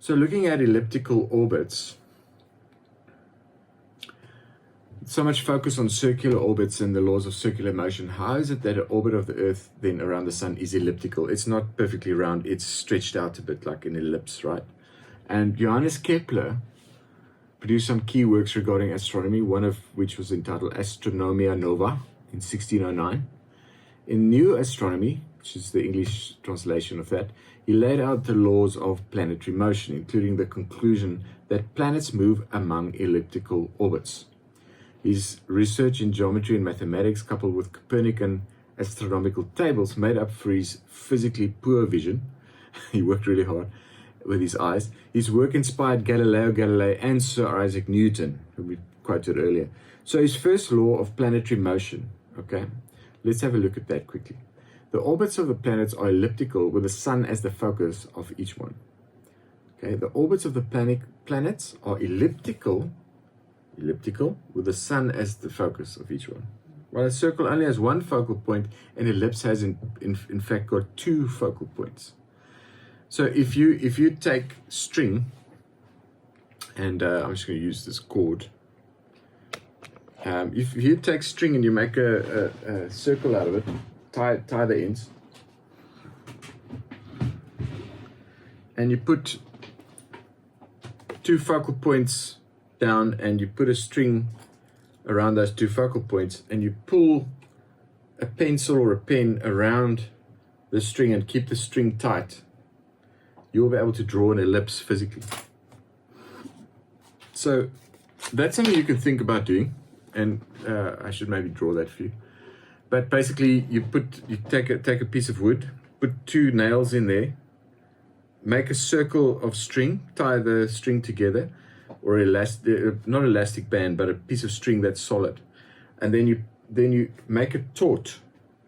So looking at elliptical orbits, so much focus on circular orbits and the laws of circular motion. How is it that an orbit of the Earth then around the Sun is elliptical? It's not perfectly round, it's stretched out a bit like an ellipse, right? And Johannes Kepler produced some key works regarding astronomy, one of which was entitled Astronomia Nova in 1609. In New Astronomy, which is the English translation of that, he laid out the laws of planetary motion, including the conclusion that planets move among elliptical orbits. His research in geometry and mathematics, coupled with Copernican astronomical tables, made up for his physically poor vision. He worked really hard with his eyes. His work inspired Galileo Galilei and Sir Isaac Newton, who we quoted earlier. So his first law of planetary motion, okay, let's have a look at that quickly. The orbits of the planets are elliptical with the Sun as the focus of each one. Okay, the orbits of the planets are elliptical with the Sun as the focus of each one. While a circle only has one focal point, an ellipse has in fact got two focal points. So if you take string, and I'm just going to use this cord. If you take string and you make a circle out of it, tie the ends, and you put two focal points down, and you put a string around those two focal points, and you pull a pencil or a pen around the string and keep the string tight, you'll be able to draw an ellipse physically. So that's something you can think about doing, and I should maybe draw that for you. But basically, you take a piece of wood, put two nails in there, make a circle of string, tie the string together, or not elastic band, but a piece of string that's solid, and then you make a taut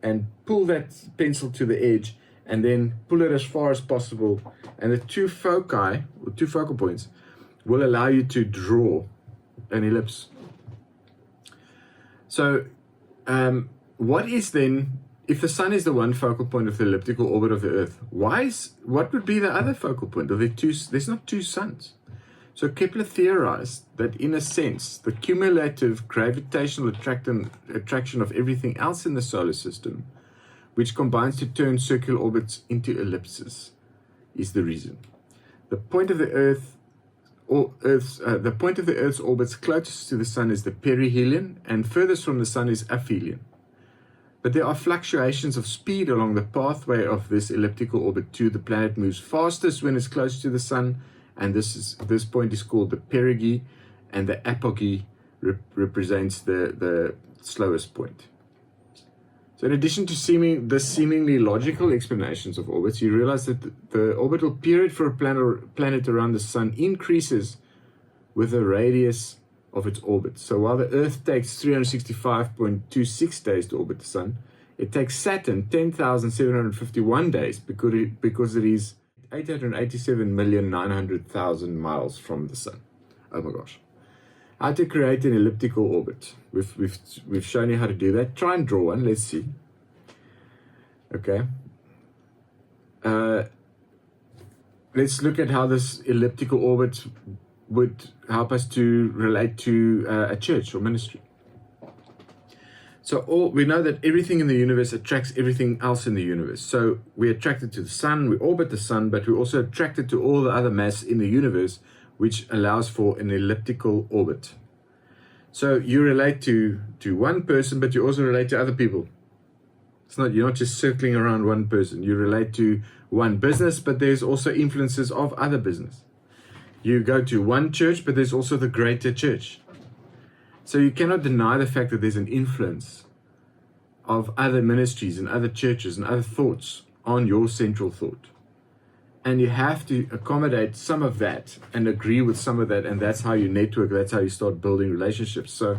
and pull that pencil to the edge, and then pull it as far as possible, and the two focal points will allow you to draw an ellipse. So what is then, if the Sun is the one focal point of the elliptical orbit of the Earth, what would be the other focal point? There's not two suns. So Kepler theorized that, in a sense, the cumulative gravitational attraction of everything else in the solar system, which combines to turn circular orbits into ellipses, is the reason. The point of the Earth's orbits closest to the Sun is the perihelion, and furthest from the Sun is aphelion. But there are fluctuations of speed along the pathway of this elliptical orbit too. The planet moves fastest when it's close to the Sun, and this point is called the perigee, and the apogee represents the slowest point. So in addition to the seemingly logical explanations of orbits, you realize that the orbital period for a planet around the Sun increases with the radius of its orbit. So while the Earth takes 365.26 days to orbit the Sun, it takes Saturn 10,751 days because it is 887,900,000 miles from the Sun. Oh my gosh. How to create an elliptical orbit. We've shown you how to do that. Try and draw one. Let's see. Okay. Let's look at how this elliptical orbit would help us to relate to a church or ministry. So we know that everything in the universe attracts everything else in the universe. So we're attracted to the Sun, we orbit the Sun, but we're also attracted to all the other mass in the universe, which allows for an elliptical orbit. So you relate to one person, but you also relate to other people. You're not just circling around one person. You relate to one business, but there's also influences of other business. You go to one church, but there's also the greater church. So you cannot deny the fact that there's an influence of other ministries and other churches and other thoughts on your central thought. And you have to accommodate some of that and agree with some of that, and that's how you network, that's how you start building relationships. So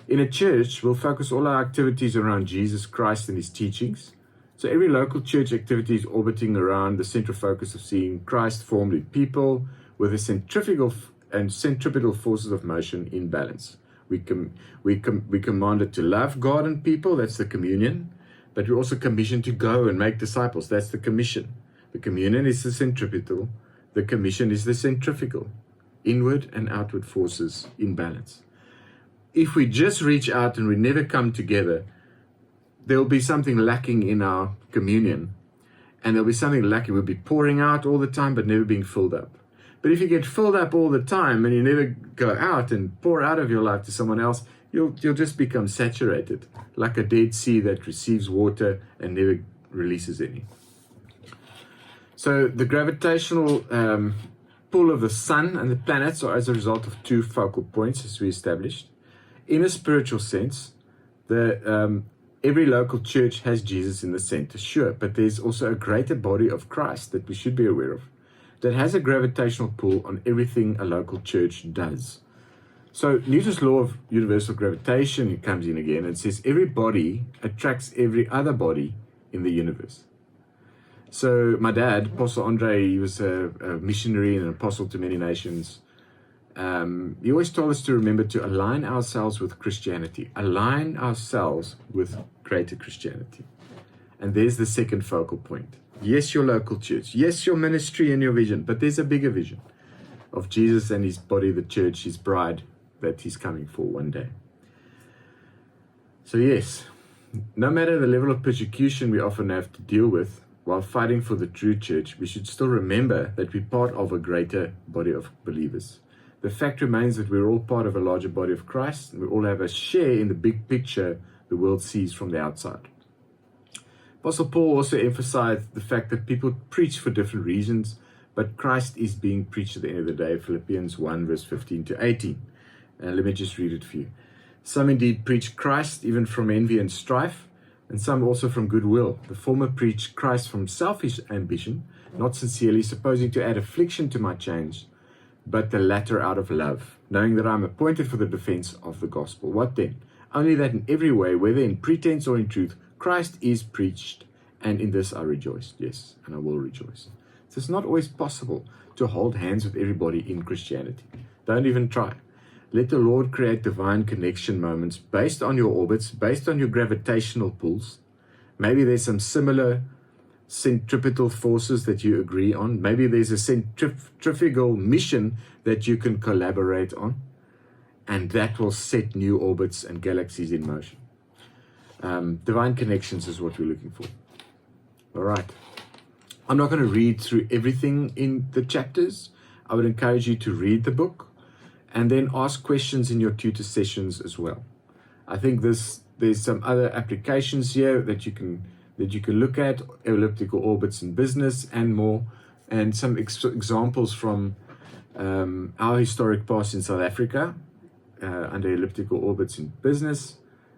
in a church, we'll focus all our activities around Jesus Christ and his teachings. So every local church activity is orbiting around the central focus of seeing Christ formed in people with the centrifugal and centripetal forces of motion in balance. We commanded to love God and people, that's the communion, but we're also commissioned to go and make disciples, that's the commission. The communion is the centripetal, the commission is the centrifugal, inward and outward forces in balance. If we just reach out and we never come together, there will be something lacking in our communion, and there'll be something lacking. We'll be pouring out all the time but never being filled up. But if you get filled up all the time and you never go out and pour out of your life to someone else, you'll just become saturated, like a Dead Sea that receives water and never releases any. So the gravitational pull of the sun and the planets are as a result of two focal points, as we established. In a spiritual sense, every local church has Jesus in the center, sure, but there's also a greater body of Christ that we should be aware of, that has a gravitational pull on everything a local church does. So Newton's law of universal gravitation comes in again and says every body attracts every other body in the universe. So my dad, Apostle Andre, he was a missionary and an apostle to many nations. He always told us to remember to align ourselves with Christianity. Align ourselves with greater Christianity. And there's the second focal point. Yes, your local church. Yes, your ministry and your vision. But there's a bigger vision of Jesus and his body, the church, his bride, that he's coming for one day. So yes, no matter the level of persecution we often have to deal with while fighting for the true church, we should still remember that we're part of a greater body of believers. The fact remains that we're all part of a larger body of Christ, and we all have a share in the big picture the world sees from the outside. Apostle Paul also emphasized the fact that people preach for different reasons, but Christ is being preached at the end of the day, Philippians 1 verse 15 to 18. Let me just read it for you. Some indeed preach Christ even from envy and strife, and some also from goodwill. The former preach Christ from selfish ambition, not sincerely, supposing to add affliction to my chains, but the latter out of love, knowing that I am appointed for the defense of the gospel. What then? Only that in every way, whether in pretense or in truth, Christ is preached, and in this I rejoice. Yes, and I will rejoice. So it's not always possible to hold hands with everybody in Christianity. Don't even try. Let the Lord create divine connection moments based on your orbits, based on your gravitational pulls. Maybe there's some similar centripetal forces that you agree on. Maybe there's a centrifugal mission that you can collaborate on, and that will set new orbits and galaxies in motion. Divine connections is what we're looking for. All right. I'm not going to read through everything in the chapters. I would encourage you to read the book and then ask questions in your tutor sessions as well. I think there's some other applications here that you can look at, elliptical orbits in business and more, and some examples from our historic past in South Africa under elliptical orbits in business.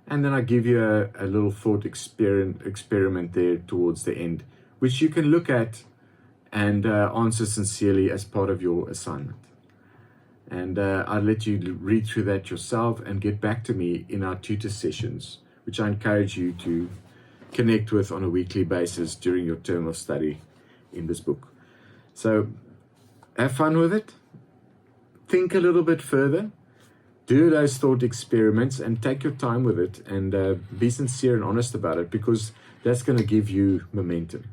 And then I give you a little thought experiment there towards the end, which you can look at and answer sincerely as part of your assignment. And I'll let you read through that yourself and get back to me in our tutor sessions, which I encourage you to connect with on a weekly basis during your term of study in this book. So have fun with it. Think a little bit further. Do those thought experiments and take your time with it, and be sincere and honest about it, because that's going to give you momentum.